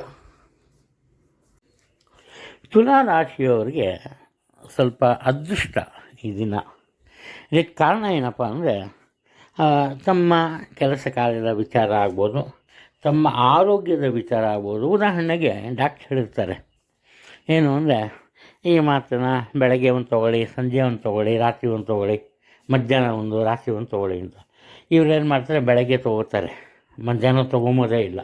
Speaker 1: ತುಲಾ ರಾಶಿಯವರಿಗೆ ಸ್ವಲ್ಪ ಅದೃಷ್ಟ ಈ ದಿನ. ಇದಕ್ಕೆ ಕಾರಣ ಏನಪ್ಪ ಅಂದರೆ, ತಮ್ಮ ಕೆಲಸ ಕಾರ್ಯದ ವಿಚಾರ ಆಗ್ಬೋದು, ತಮ್ಮ ಆರೋಗ್ಯದ ವಿಚಾರ ಆಗ್ಬೋದು. ಉದಾಹರಣೆಗೆ ಡಾಕ್ಟ್ರ್ ಹೇಳಿರ್ತಾರೆ ಏನು ಅಂದರೆ, ಈ ಮಾತನ್ನು ಬೆಳಗ್ಗೆ ಒಂದು ತೊಗೊಳ್ಳಿ, ಸಂಜೆ ಒಂದು ತೊಗೊಳ್ಳಿ, ರಾತ್ರಿ ಒಂದು ತೊಗೊಳ್ಳಿ, ಮಧ್ಯಾಹ್ನ ಒಂದು, ರಾತ್ರಿ ಒಂದು ತೊಗೊಳ್ಳಿ ಅಂತ. ಇವ್ರೇನು ಮಾಡ್ತಾರೆ, ಬೆಳಗ್ಗೆ ತೊಗೋತಾರೆ, ಮಧ್ಯಾಹ್ನ ತೊಗೊಂಬೋದೇ ಇಲ್ಲ.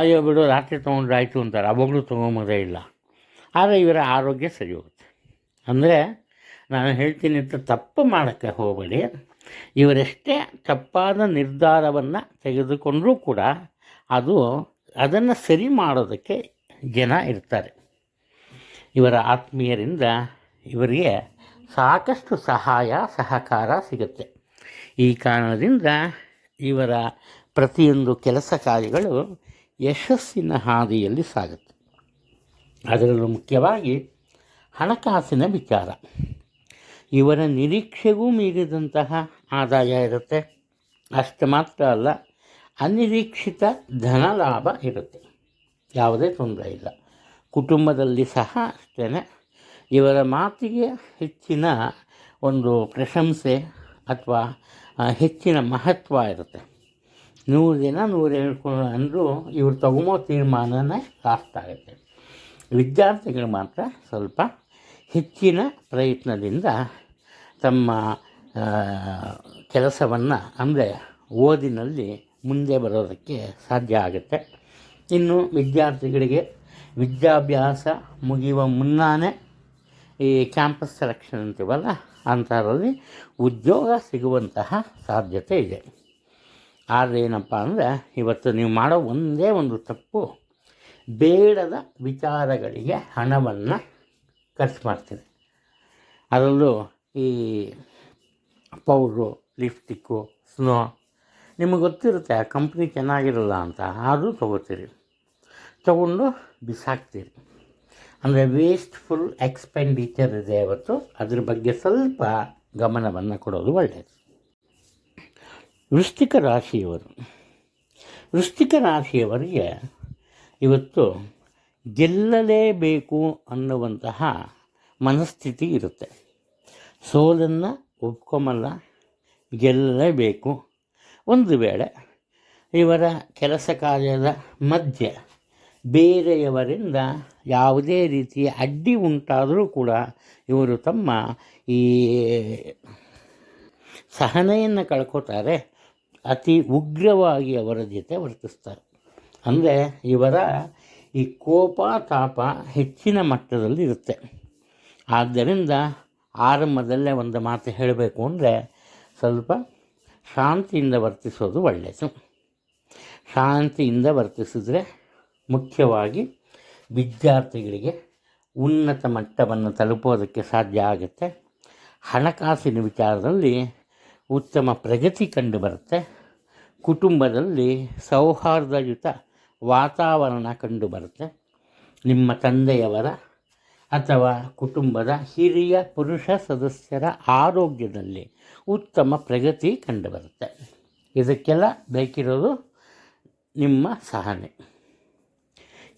Speaker 1: ಅಯ್ಯೋ ಬಿಡು ರಾತ್ರಿ ತೊಗೊಂಡ್ರೆ ಆಯಿತು ಅಂತಾರೆ, ಅವಾಗಲೂ ತೊಗೊಂಬೋದೇ ಇಲ್ಲ. ಆದರೆ ಇವರ ಆರೋಗ್ಯ ಸರಿ ಹೋಗುತ್ತೆ. ಅಂದರೆ ನಾನು ಹೇಳ್ತೀನಿ ಅಂತ ತಪ್ಪು ಮಾಡೋಕ್ಕೆ ಹೋಗಬೇಡಿ. ಇವರೆಷ್ಟೇ ತಪ್ಪಾದ ನಿರ್ಧಾರವನ್ನು ತೆಗೆದುಕೊಂಡರೂ ಕೂಡ ಅದನ್ನು ಸರಿ ಮಾಡೋದಕ್ಕೆ ಜನ ಇರ್ತಾರೆ. ಇವರ ಆತ್ಮೀಯರಿಂದ ಇವರಿಗೆ ಸಾಕಷ್ಟು ಸಹಾಯ ಸಹಕಾರ ಸಿಗುತ್ತೆ. ಈ ಕಾರಣದಿಂದ ಇವರ ಪ್ರತಿಯೊಂದು ಕೆಲಸ ಕಾರ್ಯಗಳು ಯಶಸ್ಸಿನ ಹಾದಿಯಲ್ಲಿ ಸಾಗುತ್ತೆ. ಅದರಲ್ಲೂ ಮುಖ್ಯವಾಗಿ ಹಣಕಾಸಿನ ವಿಚಾರ. ಇವರ ನಿರೀಕ್ಷೆಗೂ ಮೀರಿದಂತಹ ಆದಾಯ ಇರುತ್ತೆ. ಅಷ್ಟು ಮಾತ್ರ ಅಲ್ಲ, ಅನಿರೀಕ್ಷಿತ ಧನ ಲಾಭ ಇರುತ್ತೆ. ಯಾವುದೇ ತೊಂದರೆ ಇಲ್ಲ. ಕುಟುಂಬದಲ್ಲಿ ಸಹ ಅಷ್ಟೇ ಇವರ ಮಾತಿಗೆ ಹೆಚ್ಚಿನ ಒಂದು ಪ್ರಶಂಸೆ ಅಥವಾ ಹೆಚ್ಚಿನ ಮಹತ್ವ ಇರುತ್ತೆ. 100 ದಿನ 100 ಹೇಳ್ಕೊಂಡು ಅಂದರೂ ಇವರು ತಗೊಂಬೋ ತೀರ್ಮಾನನೇ ಲಾಸ್ಟ್ ಆಗುತ್ತೆ. ವಿದ್ಯಾರ್ಥಿಗಳು ಮಾತ್ರ ಸ್ವಲ್ಪ ಹೆಚ್ಚಿನ ಪ್ರಯತ್ನದಿಂದ ತಮ್ಮ ಕೆಲಸವನ್ನು ಅಂದರೆ ಓದಿನಲ್ಲಿ ಮುಂದೆ ಬರೋದಕ್ಕೆ ಸಾಧ್ಯ ಆಗುತ್ತೆ. ಇನ್ನು ವಿದ್ಯಾರ್ಥಿಗಳಿಗೆ ವಿದ್ಯಾಭ್ಯಾಸ ಮುಗಿಯುವ ಮುನ್ನಾನೇ ಈ ಕ್ಯಾಂಪಸ್ ಸೆಲೆಕ್ಷನ್ ಅಂತೀವಲ್ಲ, ಅಂಥದ್ರಲ್ಲಿ ಉದ್ಯೋಗ ಸಿಗುವಂತಹ ಸಾಧ್ಯತೆ ಇದೆ. ಆದರೆ ಏನಪ್ಪ ಅಂದರೆ, ಇವತ್ತು ನೀವು ಮಾಡೋ ಒಂದೇ ಒಂದು ತಪ್ಪು, ಬೇಡದ ವಿಚಾರಗಳಿಗೆ ಹಣವನ್ನು ಖರ್ಚು ಮಾಡ್ತೀರಿ. ಅದರಲ್ಲೂ ಈ ಪೌಡ್ರು, ಲಿಪ್ಸ್ಟಿಕ್ಕು, ಸ್ನೋ, ನಿಮಗೆ ಗೊತ್ತಿರುತ್ತೆ ಆ ಕಂಪ್ನಿ ಚೆನ್ನಾಗಿರಲ್ಲ ಅಂತ, ಆದರೂ ತೊಗೋತೀರಿ, ತೊಗೊಂಡು ಬಿಸಾಕ್ತೀರಿ. ಅಂದರೆ ವೇಸ್ಟ್ಫುಲ್ ಎಕ್ಸ್ಪೆಂಡಿಚರ್ ಇದೆ. ಇವತ್ತು ಅದ್ರ ಬಗ್ಗೆ ಸ್ವಲ್ಪ ಗಮನವನ್ನು ಕೊಡೋದು ಒಳ್ಳೆಯದು. ವೃಶ್ಚಿಕ ರಾಶಿಯವರಿಗೆ ಇವತ್ತು ಗೆಲ್ಲಲೇಬೇಕು ಅನ್ನುವಂತಹ ಮನಸ್ಥಿತಿ ಇರುತ್ತೆ. ಸೋಲನ್ನು ಒಪ್ಕೊಂಬಲ್ಲ, ಗೆಲ್ಲಲೇಬೇಕು. ಒಂದು ವೇಳೆ ಇವರ ಕೆಲಸ ಕಾರ್ಯದ ಮಧ್ಯೆ ಬೇರೆಯವರಿಂದ ಯಾವುದೇ ರೀತಿಯ ಅಡ್ಡಿ ಉಂಟಾದರೂ ಕೂಡ ಇವರು ತಮ್ಮ ಈ ಸಹನೆಯನ್ನು ಕಳ್ಕೋತಾರೆ. ಅತಿ ಉಗ್ರವಾಗಿ ಅವರ ಜೊತೆ ವರ್ತಿಸ್ತಾರೆ. ಅಂದರೆ ಇವರ ಈ ಕೋಪ ತಾಪ ಹೆಚ್ಚಿನ ಮಟ್ಟದಲ್ಲಿ ಇರುತ್ತೆ. ಆದ್ದರಿಂದ ಆರಂಭದಲ್ಲೇ ಒಂದು ಮಾತು ಹೇಳಬೇಕು ಅಂದರೆ, ಸ್ವಲ್ಪ ಶಾಂತಿಯಿಂದ ವರ್ತಿಸೋದು ಒಳ್ಳೆಯದು. ಶಾಂತಿಯಿಂದ ವರ್ತಿಸಿದ್ರೆ ಮುಖ್ಯವಾಗಿ ವಿದ್ಯಾರ್ಥಿಗಳಿಗೆ ಉನ್ನತ ಮಟ್ಟವನ್ನು ತಲುಪೋದಕ್ಕೆ ಸಾಧ್ಯ ಆಗುತ್ತೆ. ಹಣಕಾಸಿನ ವಿಚಾರದಲ್ಲಿ ಉತ್ತಮ ಪ್ರಗತಿ ಕಂಡುಬರುತ್ತೆ. ಕುಟುಂಬದಲ್ಲಿ ಸೌಹಾರ್ದಯುತ ವಾತಾವರಣ ಕಂಡುಬರುತ್ತೆ. ನಿಮ್ಮ ತಂದೆಯವರ ಅಥವಾ ಕುಟುಂಬದ ಹಿರಿಯ ಪುರುಷ ಸದಸ್ಯರ ಆರೋಗ್ಯದಲ್ಲಿ ಉತ್ತಮ ಪ್ರಗತಿ ಕಂಡುಬರುತ್ತೆ. ಇದಕ್ಕೆಲ್ಲ ಬೇಕಿರೋದು ನಿಮ್ಮ ಸಹನೆ.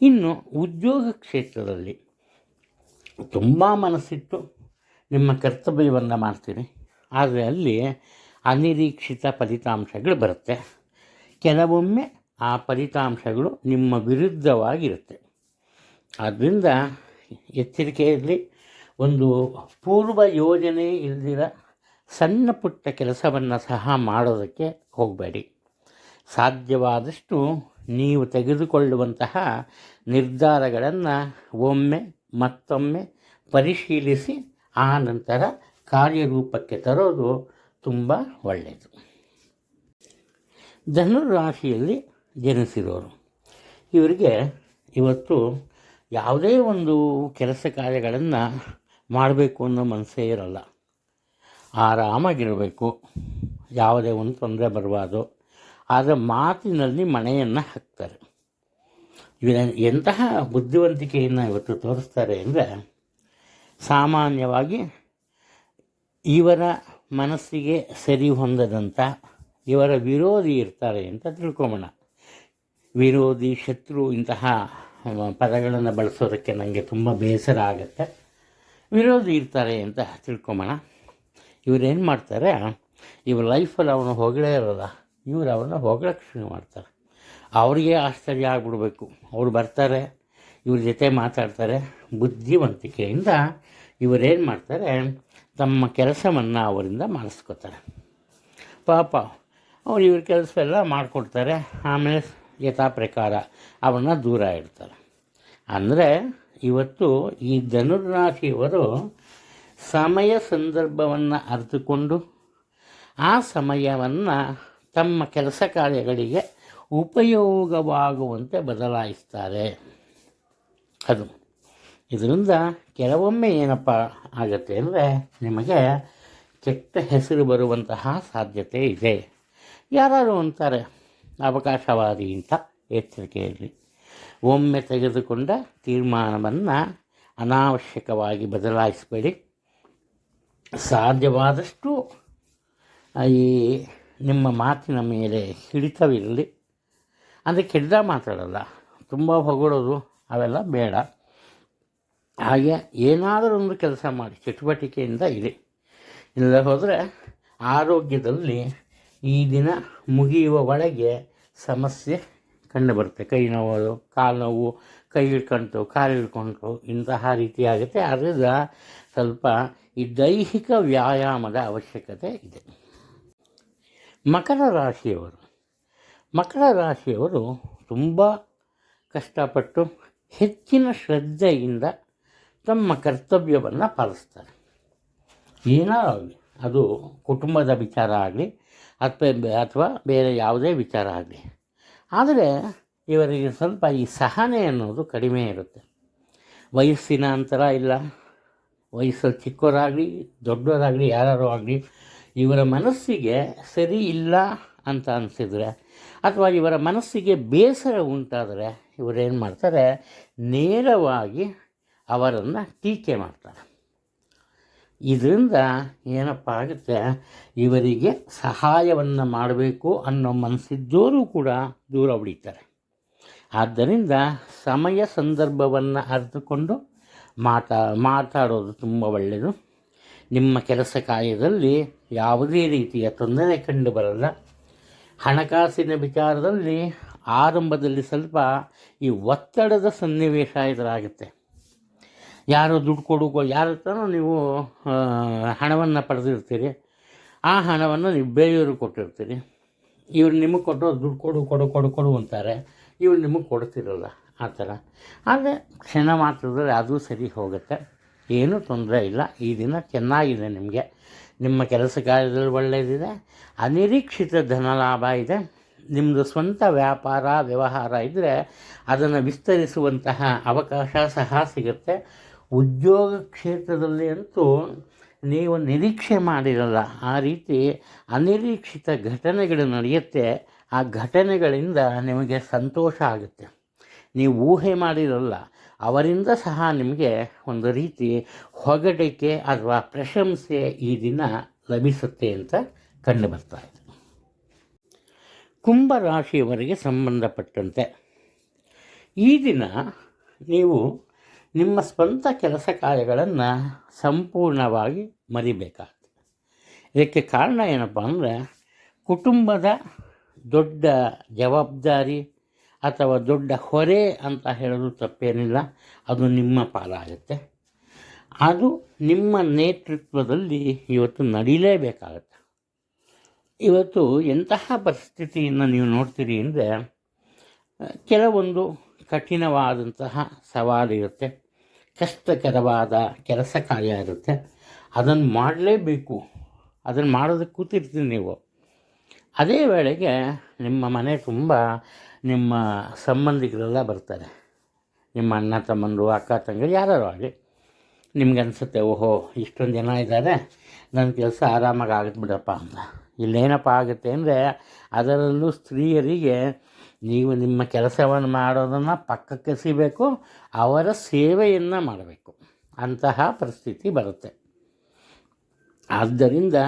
Speaker 1: ಇನ್ನು ಉದ್ಯೋಗ ಕ್ಷೇತ್ರದಲ್ಲಿ ತುಂಬ ಮನಸ್ಸಿಟ್ಟು ನಿಮ್ಮ ಕರ್ತವ್ಯವನ್ನು ಮಾಡ್ತೀರಿ. ಆದರೆ ಅಲ್ಲಿ ಅನಿರೀಕ್ಷಿತ ಫಲಿತಾಂಶಗಳು ಬರುತ್ತೆ. ಕೆಲವೊಮ್ಮೆ ಆ ಫಲಿತಾಂಶಗಳು ನಿಮ್ಮ ವಿರುದ್ಧವಾಗಿರುತ್ತೆ. ಆದ್ದರಿಂದ ಎಚ್ಚರಿಕೆಯಲ್ಲಿ ಒಂದು ಪೂರ್ವ ಯೋಜನೆ ಇಲ್ಲದಿರ ಸಣ್ಣ ಪುಟ್ಟ ಕೆಲಸವನ್ನು ಸಹ ಮಾಡೋದಕ್ಕೆ ಹೋಗಬೇಡಿ. ಸಾಧ್ಯವಾದಷ್ಟು ನೀವು ತೆಗೆದುಕೊಳ್ಳುವಂತಹ ನಿರ್ಧಾರಗಳನ್ನು ಒಮ್ಮೆ ಮತ್ತೊಮ್ಮೆ ಪರಿಶೀಲಿಸಿ ಆ ನಂತರ ಕಾರ್ಯರೂಪಕ್ಕೆ ತರೋದು ತುಂಬ ಒಳ್ಳೆಯದು. ಧನುರಾಶಿಯಲ್ಲಿ ಜನಿಸಿರೋರು ಇವರಿಗೆ ಇವತ್ತು ಯಾವುದೇ ಒಂದು ಕೆಲಸ ಕಾರ್ಯಗಳನ್ನು ಮಾಡಬೇಕು ಅನ್ನೋ ಮನಸ್ಸೇ ಇರಲ್ಲ. ಆರಾಮಾಗಿರಬೇಕು, ಯಾವುದೇ ಒಂದು ತೊಂದರೆ ಬರಬಾರ್ದು. ಆದರೆ ಮಾತಿನಲ್ಲಿ ಮಣೆಯನ್ನು ಹಾಕ್ತಾರೆ. ಎಂತಹ ಬುದ್ಧಿವಂತಿಕೆಯನ್ನು ಇವತ್ತು ತೋರಿಸ್ತಾರೆ ಅಂದರೆ, ಸಾಮಾನ್ಯವಾಗಿ ಇವರ ಮನಸ್ಸಿಗೆ ಸರಿ ಹೊಂದದಂಥ ಇವರ ವಿರೋಧಿ ಇರ್ತಾರೆ ಅಂತ ತಿಳ್ಕೊಂಬೋಣ. ವಿರೋಧಿ, ಶತ್ರು ಇಂತಹ ಪದಗಳನ್ನು ಬಳಸೋದಕ್ಕೆ ನನಗೆ ತುಂಬ ಬೇಸರ ಆಗುತ್ತೆ. ವಿರೋಧಿ ಇರ್ತಾರೆ ಅಂತ ತಿಳ್ಕೊಂಬೋಣ. ಇವರೇನು ಮಾಡ್ತಾರೆ, ಇವ್ರ ಲೈಫಲ್ಲಿ ಅವನು ಹೊಗಳೇ ಇರೋಲ್ಲ, ಇವರು ಅವ್ರನ್ನ ಹೊಗಳಕ್ಕೆ ಶುರು ಮಾಡ್ತಾರೆ. ಅವರಿಗೆ ಆಶ್ಚರ್ಯ ಆಗ್ಬಿಡ್ಬೇಕು. ಅವ್ರು ಬರ್ತಾರೆ, ಇವ್ರ ಜೊತೆ ಮಾತಾಡ್ತಾರೆ. ಬುದ್ಧಿವಂತಿಕೆಯಿಂದ ಇವರೇನು ಮಾಡ್ತಾರೆ, ತಮ್ಮ ಕೆಲಸವನ್ನು ಅವರಿಂದ ಮಾಡಿಸ್ಕೋತಾರೆ. ಪಾಪ ಅವ್ರು ಇವ್ರ ಕೆಲಸ ಎಲ್ಲ ಮಾಡಿಕೊಡ್ತಾರೆ. ಆಮೇಲೆ ಯಥಾ ಪ್ರಕಾರ ಅವನ್ನ ದೂರ ಇಡ್ತಾರೆ. ಅಂದರೆ ಇವತ್ತು ಈ ಧನುರಾಶಿಯವರು ಸಮಯ ಸಂದರ್ಭವನ್ನು ಅರಿತುಕೊಂಡು ಆ ಸಮಯವನ್ನು ತಮ್ಮ ಕೆಲಸ ಕಾರ್ಯಗಳಿಗೆ ಉಪಯೋಗವಾಗುವಂತೆ ಬದಲಾಯಿಸ್ತಾರೆ. ಅದು ಇದರಿಂದ ಕೆಲವೊಮ್ಮೆ ಏನಪ್ಪ ಆಗುತ್ತೆ ಅಂದರೆ, ನಿಮಗೆ ಕೆಟ್ಟ ಹೆಸರು ಬರುವಂತಹ ಸಾಧ್ಯತೆ ಇದೆ. ಯಾರು ಅಂತಾರೆ ಅವಕಾಶವಾದಿ ಅಂತ. ಎಚ್ಚರಿಕೆಯಲ್ಲಿ ಒಮ್ಮೆ ತೆಗೆದುಕೊಂಡ ತೀರ್ಮಾನವನ್ನು ಅನಾವಶ್ಯಕವಾಗಿ ಬದಲಾಯಿಸಬೇಡಿ. ಸಾಧ್ಯವಾದಷ್ಟು ಈ ನಿಮ್ಮ ಮಾತಿನ ಮೇಲೆ ಹಿಡಿತವಿರಲಿ. ಅಂದರೆ ಕೆಡ್ದ ಮಾತಾಡಲ್ಲ, ತುಂಬ ಹೊಗಳೋದು ಅವೆಲ್ಲ ಬೇಡ. ಹಾಗೆ ಏನಾದರೂ ಒಂದು ಕೆಲಸ ಮಾಡಿ ಚಟುವಟಿಕೆಯಿಂದ ಇರಿ. ಇಲ್ಲದೆ ಹೋದರೆ ಆರೋಗ್ಯದಲ್ಲಿ ಈ ದಿನ ಮುಗಿಯುವ ಒಳಗೆ ಸಮಸ್ಯೆ ಕಂಡುಬರುತ್ತೆ. ಕೈ ನೋವು, ಕಾಲು ನೋವು, ಕೈ ಹಿಡ್ಕೊಂತು, ಕಾಲು ಹಿಡ್ಕೊಂತು, ಇಂತಹ ರೀತಿಯಾಗುತ್ತೆ. ಅದರಿಂದ ಸ್ವಲ್ಪ ಈ ದೈಹಿಕ ವ್ಯಾಯಾಮದ ಅವಶ್ಯಕತೆ ಇದೆ. ಮಕರ ರಾಶಿಯವರು ತುಂಬ ಕಷ್ಟಪಟ್ಟು ಹೆಚ್ಚಿನ ಶ್ರದ್ಧೆಯಿಂದ ತಮ್ಮ ಕರ್ತವ್ಯವನ್ನು ಪಾಲಿಸ್ತಾರೆ. ಏನಾಗಲಿ, ಅದು ಕುಟುಂಬದ ವಿಚಾರ ಆಗಲಿ ಅಥವಾ ಬೇರೆ ಯಾವುದೇ ವಿಚಾರ ಆಗಲಿ. ಆದರೆ ಇವರಿಗೆ ಸ್ವಲ್ಪ ಈ ಸಹನೆ ಅನ್ನೋದು ಕಡಿಮೆ ಇರುತ್ತೆ. ವಯಸ್ಸಿನ ಅಂತರ ಇಲ್ಲ. ವಯಸ್ಸಲ್ಲಿ ಚಿಕ್ಕವರಾಗಲಿ ದೊಡ್ಡವರಾಗಲಿ ಯಾರು ಆಗಲಿ, ಇವರ ಮನಸ್ಸಿಗೆ ಸರಿ ಇಲ್ಲ ಅಂತ ಅನಿಸಿದರೆ ಅಥವಾ ಇವರ ಮನಸ್ಸಿಗೆ ಬೇಸರ ಉಂಟಾದರೆ ಇವರೇನು ಮಾಡ್ತಾರೆ, ನೇರವಾಗಿ ಅವರನ್ನು ಟೀಕೆ ಮಾಡ್ತಾರೆ. ಇದರಿಂದ ಏನಪ್ಪ ಆಗುತ್ತೆ, ಇವರಿಗೆ ಸಹಾಯವನ್ನು ಮಾಡಬೇಕು ಅನ್ನೋ ಮನಸ್ಸಿದ್ದವರು ಕೂಡ ದೂರ ಉಳಿತಾರೆ. ಆದ್ದರಿಂದ ಸಮಯ ಸಂದರ್ಭವನ್ನು ಅರಿತುಕೊಂಡು ಮಾತಾಡೋದು ತುಂಬ ಒಳ್ಳೆಯದು. ನಿಮ್ಮ ಕೆಲಸ ಕಾರ್ಯದಲ್ಲಿ ಯಾವುದೇ ರೀತಿಯ ತೊಂದರೆ ಕಂಡು ಬರಲ್ಲ. ಹಣಕಾಸಿನ ವಿಚಾರದಲ್ಲಿ ಆರಂಭದಲ್ಲಿ ಸ್ವಲ್ಪ ಈ ಒತ್ತಡದ ಸನ್ನಿವೇಶ ಎದುರಾಗುತ್ತೆ. ಯಾರೋ ದುಡ್ಡು ಯಾರ ಹತ್ರನೂ ನೀವು ಹಣವನ್ನು ಪಡೆದಿರ್ತೀರಿ. ಆ ಹಣವನ್ನು ನೀವು ಬೇರೆಯವ್ರಿಗೆ ಕೊಟ್ಟಿರ್ತೀರಿ. ಇವ್ರು ನಿಮಗೆ ಕೊಟ್ಟು ದುಡ್ಡು ಕೊಡು ಅಂತಾರೆ. ಇವ್ರು ನಿಮಗೆ ಕೊಡ್ತಿರಲ್ಲ ಆ ಥರ. ಆದರೆ ಕ್ಷಣ ಮಾತ್ರದಲ್ಲಿ ಅದು ಸರಿ ಹೋಗುತ್ತೆ, ಏನೂ ತೊಂದರೆ ಇಲ್ಲ. ಈ ದಿನ ಚೆನ್ನಾಗಿದೆ. ನಿಮ್ಮ ಕೆಲಸ ಕಾರ್ಯದಲ್ಲಿ ಒಳ್ಳೆಯದಿದೆ. ಅನಿರೀಕ್ಷಿತ ಧನಲಾಭ ಇದೆ. ನಿಮ್ಮದು ಸ್ವಂತ ವ್ಯವಹಾರ ಇದ್ದರೆ ಅದನ್ನು ವಿಸ್ತರಿಸುವಂತಹ ಅವಕಾಶ ಸಹ ಸಿಗುತ್ತೆ. ಉದ್ಯೋಗ ಕ್ಷೇತ್ರದಲ್ಲಿ ಅಂತೂ ನೀವು ನಿರೀಕ್ಷೆ ಮಾಡಿರಲ್ಲ ಆ ರೀತಿ ಅನಿರೀಕ್ಷಿತ ಘಟನೆಗಳು ನಡೆಯುತ್ತೆ. ಆ ಘಟನೆಗಳಿಂದ ನಿಮಗೆ ಸಂತೋಷ ಆಗುತ್ತೆ. ನೀವು ಊಹೆ ಮಾಡಿರಲ್ಲ, ಅವರಿಂದ ಸಹ ನಿಮಗೆ ಒಂದು ರೀತಿ ಹೊಗಳಿಕೆ ಅಥವಾ ಪ್ರಶಂಸೆ ಈ ದಿನ ಲಭಿಸುತ್ತೆ ಅಂತ ಕಂಡು ಬರ್ತಾ ಇದೆ. ಕುಂಭರಾಶಿಯವರಿಗೆ ಸಂಬಂಧಪಟ್ಟಂತೆ ಈ ದಿನ ನೀವು ನಿಮ್ಮ ಸ್ವಂತ ಕೆಲಸ ಕಾರ್ಯಗಳನ್ನು ಸಂಪೂರ್ಣವಾಗಿ ಮರಿಬೇಕಾಗ್ತದೆ. ಇದಕ್ಕೆ ಕಾರಣ ಏನಪ್ಪ ಅಂದರೆ, ಕುಟುಂಬದ ದೊಡ್ಡ ಜವಾಬ್ದಾರಿ ಅಥವಾ ದೊಡ್ಡ ಹೊರೆ ಅಂತ ಹೇಳೋದು ತಪ್ಪೇನಿಲ್ಲ. ಅದು ನಿಮ್ಮ ಪಾಲಾಗುತ್ತೆ. ಅದು ನಿಮ್ಮ ನೇತೃತ್ವದಲ್ಲಿ ಇವತ್ತು ನಡೀಲೇಬೇಕಾಗತ್ತೆ. ಇವತ್ತು ಎಂತಹ ಪರಿಸ್ಥಿತಿಯನ್ನು ನೀವು ನೋಡ್ತೀರಿ ಅಂದರೆ, ಕೆಲವೊಂದು ಕಠಿಣವಾದಂತಹ ಸವಾಲಿರುತ್ತೆ, ಕಷ್ಟಕರವಾದ ಕೆಲಸ ಕಾರ್ಯ ಇರುತ್ತೆ. ಅದನ್ನು ಮಾಡಲೇಬೇಕು. ಅದನ್ನು ಮಾಡೋದಕ್ಕೆ ಕೂತಿರ್ತೀರಿ ನೀವು. ಅದೇ ವೇಳೆಗೆ ನಿಮ್ಮ ಮನೆ ತುಂಬ ನಿಮ್ಮ ಸಂಬಂಧಿಕರೆಲ್ಲ ಬರ್ತಾರೆ. ನಿಮ್ಮ ಅಣ್ಣ ತಮ್ಮಂದರು, ಅಕ್ಕ ತಂಗಿರು, ಯಾರು ಆಗಲಿ. ನಿಮ್ಗೆ ಅನಿಸುತ್ತೆ, ಓಹೋ ಇಷ್ಟೊಂದು ಜನ ಇದ್ದಾರೆ, ನನ್ನ ಕೆಲಸ ಆರಾಮಾಗಿ ಆಗುತ್ತೆ ಬಿಡಪ್ಪ ಅಂತ. ಇಲ್ಲೇನಪ್ಪ ಆಗುತ್ತೆ ಅಂದರೆ, ಅದರಲ್ಲೂ ಸ್ತ್ರೀಯರಿಗೆ ನೀವು ನಿಮ್ಮ ಕೆಲಸವನ್ನು ಮಾಡೋದನ್ನು ಪಕ್ಕಕ್ಕೆ ಸಿಗಬೇಕು, ಅವರ ಸೇವೆಯನ್ನು ಮಾಡಬೇಕು. ಅಂತಹ ಪರಿಸ್ಥಿತಿ ಬರುತ್ತೆ. ಆದ್ದರಿಂದ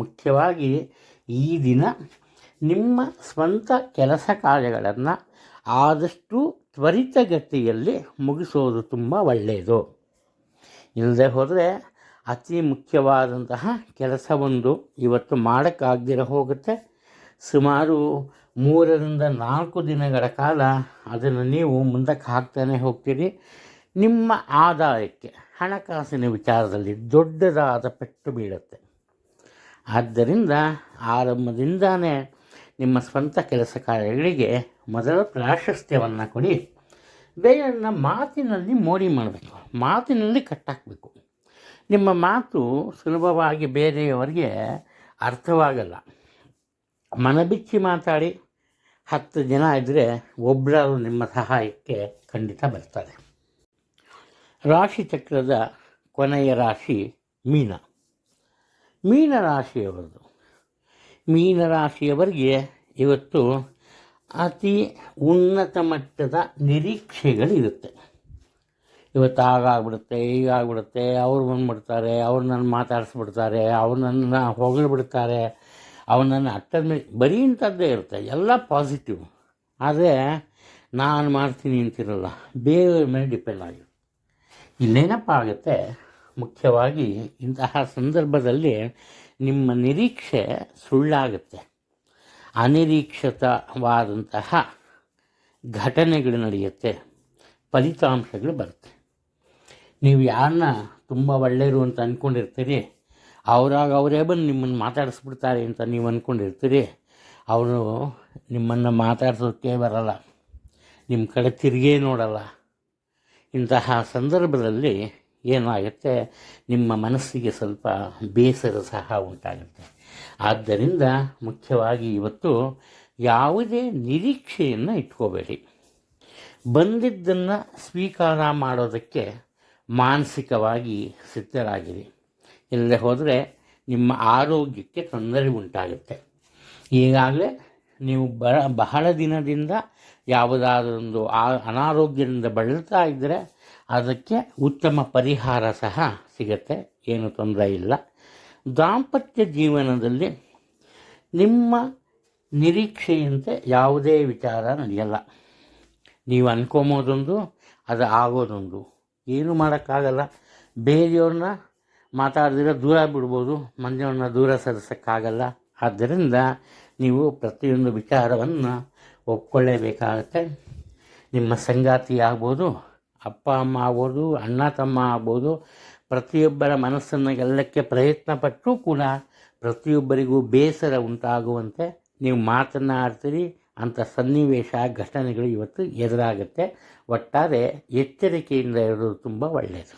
Speaker 1: ಮುಖ್ಯವಾಗಿ ಈ ದಿನ ನಿಮ್ಮ ಸ್ವಂತ ಕೆಲಸ ಕಾರ್ಯಗಳನ್ನು ಆದಷ್ಟು ತ್ವರಿತಗತಿಯಲ್ಲಿ ಮುಗಿಸೋದು ತುಂಬ ಒಳ್ಳೆಯದು. ಇಲ್ಲದೆ ಹೋದರೆ ಅತಿ ಮುಖ್ಯವಾದಂತಹ ಕೆಲಸವೊಂದು ಇವತ್ತು ಮಾಡೋಕ್ಕಾಗದಿರ ಹೋಗುತ್ತೆ. ಸುಮಾರು 3 ರಿಂದ 4 ದಿನಗಳ ಕಾಲ ಅದನ್ನು ನೀವು ಮುಂದಕ್ಕೆ ಹಾಕ್ತಾನೆ ಹೋಗ್ತೀರಿ. ನಿಮ್ಮ ಆದಾಯಕ್ಕೆ ಹಣಕಾಸಿನ ವಿಚಾರದಲ್ಲಿ ದೊಡ್ಡದಾದ ಪೆಟ್ಟು ಬೀಳುತ್ತೆ. ಆದ್ದರಿಂದ ಆರಂಭದಿಂದಾನೇ ನಿಮ್ಮ ಸ್ವಂತ ಕೆಲಸ ಕಾರ್ಯಗಳಿಗೆ ಮೊದಲ ಪ್ರಾಶಸ್ತ್ಯವನ್ನು ಕೊಡಿ. ಬೇರೆಯವ್ರನ್ನ ಮಾತಿನಲ್ಲಿ ಮೋಡಿ ಮಾಡಬೇಕು, ಮಾತಿನಲ್ಲಿ ಕಟ್ಟಾಕಬೇಕು. ನಿಮ್ಮ ಮಾತು ಸುಲಭವಾಗಿ ಬೇರೆಯವರಿಗೆ ಅರ್ಥವಾಗಲ್ಲ. ಮನಬಿಚ್ಚಿ ಮಾತಾಡಿ 10 ಜನ ಇದ್ದರೆ ಒಬ್ಬರು ನಿಮ್ಮ ಸಹಾಯಕ್ಕೆ ಖಂಡಿತ ಬರ್ತಾರೆ. ರಾಶಿ ಚಕ್ರದ ಕೊನೆಯ ರಾಶಿ ಮೀನ. ಮೀನರಾಶಿಯವರದು. ಮೀನರಾಶಿಯವರಿಗೆ ಇವತ್ತು ಅತಿ ಉನ್ನತ ಮಟ್ಟದ ನಿರೀಕ್ಷೆಗಳಿರುತ್ತೆ. ಇವತ್ತು ಆಗಾಗ್ಬಿಡುತ್ತೆ, ಈಗಾಗ್ಬಿಡುತ್ತೆ, ಅವ್ರು ಬಂದುಬಿಡ್ತಾರೆ, ಅವ್ರು ನನ್ನ ಮಾತಾಡಿಸ್ಬಿಡ್ತಾರೆ, ಅವ್ರು ನನ್ನ ಹೊಗಳ್ಬಿಡ್ತಾರೆ, ಅವ್ರು ನನ್ನ ಅಟ್ಟದ ಮೇಲೆ ಬರೀ ಇಂಥದ್ದೇ ಇರುತ್ತೆ. ಎಲ್ಲ ಪಾಸಿಟಿವ್. ಆದರೆ ನಾನು ಮಾಡ್ತೀನಿ ಅಂತಿರಲ್ಲ, ಬೇರೆಯವ್ರ ಮೇಲೆ ಡಿಪೆಂಡ್ ಆಗಿರುತ್ತೆ. ಇಲ್ಲೇನಪ್ಪ ಆಗುತ್ತೆ, ಮುಖ್ಯವಾಗಿ ಇಂತಹ ಸಂದರ್ಭದಲ್ಲಿ ನಿಮ್ಮ ನಿರೀಕ್ಷೆ ಸುಳ್ಳಾಗುತ್ತೆ. ಅನಿರೀಕ್ಷಿತವಾದಂತಹ ಘಟನೆಗಳು ನಡೆಯುತ್ತೆ, ಫಲಿತಾಂಶಗಳು ಬರುತ್ತೆ. ನೀವು ಯಾರನ್ನ ತುಂಬ ಒಳ್ಳೆಯರು ಅಂತ ಅಂದ್ಕೊಂಡಿರ್ತೀರಿ, ಅವರಾಗ ಅವರೇ ಬಂದು ನಿಮ್ಮನ್ನು ಮಾತಾಡಿಸ್ಬಿಡ್ತಾರೆ ಅಂತ ನೀವು ಅಂದ್ಕೊಂಡಿರ್ತೀರಿ. ಅವರು ನಿಮ್ಮನ್ನು ಮಾತಾಡ್ಸೋಕ್ಕೆ ಬರಲ್ಲ, ನಿಮ್ಮ ಕಡೆ ತಿರುಗೇ ನೋಡಲ್ಲ. ಇಂತಹ ಸಂದರ್ಭದಲ್ಲಿ ಏನಾಗುತ್ತೆ, ನಿಮ್ಮ ಮನಸ್ಸಿಗೆ ಸ್ವಲ್ಪ ಬೇಸರ ಸಹ ಉಂಟಾಗುತ್ತೆ. ಆದ್ದರಿಂದ ಮುಖ್ಯವಾಗಿ ಇವತ್ತು ಯಾವುದೇ ನಿರೀಕ್ಷೆಯನ್ನು ಇಟ್ಕೋಬೇಡಿ. ಬಂದಿದ್ದನ್ನು ಸ್ವೀಕಾರ ಮಾಡೋದಕ್ಕೆ ಮಾನಸಿಕವಾಗಿ ಸಿದ್ಧರಾಗಿರಿ. ಇಲ್ಲದೆ ಹೋದರೆ ನಿಮ್ಮ ಆರೋಗ್ಯಕ್ಕೆ ತೊಂದರೆ ಉಂಟಾಗುತ್ತೆ. ಈಗಾಗಲೇ ನೀವು ಬಹಳ ದಿನದಿಂದ ಯಾವುದಾದರೊಂದು ಅನಾರೋಗ್ಯದಿಂದ ಬಳಲ್ತಾ ಇದ್ದರೆ ಅದಕ್ಕೆ ಉತ್ತಮ ಪರಿಹಾರ ಸಹ ಸಿಗುತ್ತೆ, ಏನು ತೊಂದರೆ ಇಲ್ಲ. ದಾಂಪತ್ಯ ಜೀವನದಲ್ಲಿ ನಿಮ್ಮ ನಿರೀಕ್ಷೆಯಂತೆ ಯಾವುದೇ ವಿಚಾರ ನಡೆಯಲ್ಲ. ನೀವು ಅನ್ಕೊಂಬೋದೊಂದು, ಅದು ಆಗೋದೊಂದು. ಏನೂ ಮಾಡೋಕ್ಕಾಗಲ್ಲ. ಬೇರೆಯವ್ರನ್ನ ಮಾತಾಡಿದ್ರೆ ದೂರ ಬಿಡ್ಬೋದು, ಮಂದಿಯವ್ರನ್ನ ದೂರ ಸರಿಸೋಕ್ಕಾಗಲ್ಲ. ಆದ್ದರಿಂದ ನೀವು ಪ್ರತಿಯೊಂದು ವಿಚಾರವನ್ನು ಒಪ್ಕೊಳ್ಳೇಬೇಕಾಗತ್ತೆ. ನಿಮ್ಮ ಸಂಗಾತಿ ಆಗ್ಬೋದು, ಅಪ್ಪ ಅಮ್ಮ ಆಗ್ಬೋದು, ಅಣ್ಣ ತಮ್ಮ ಆಗ್ಬೋದು, ಪ್ರತಿಯೊಬ್ಬರ ಮನಸ್ಸನ್ನು ಗೆಲ್ಲಕ್ಕೆ ಪ್ರಯತ್ನಪಟ್ಟರೂ ಕೂಡ ಪ್ರತಿಯೊಬ್ಬರಿಗೂ ಬೇಸರ ಉಂಟಾಗುವಂತೆ ನೀವು ಮಾತನಾಡ್ತೀರಿ. ಅಂಥ ಸನ್ನಿವೇಶ ಘಟನೆಗಳು ಇವತ್ತು ಎದುರಾಗುತ್ತೆ. ಒಟ್ಟಾರೆ ಎಚ್ಚರಿಕೆಯಿಂದ ಇರೋದು ತುಂಬ ಒಳ್ಳೆಯದು.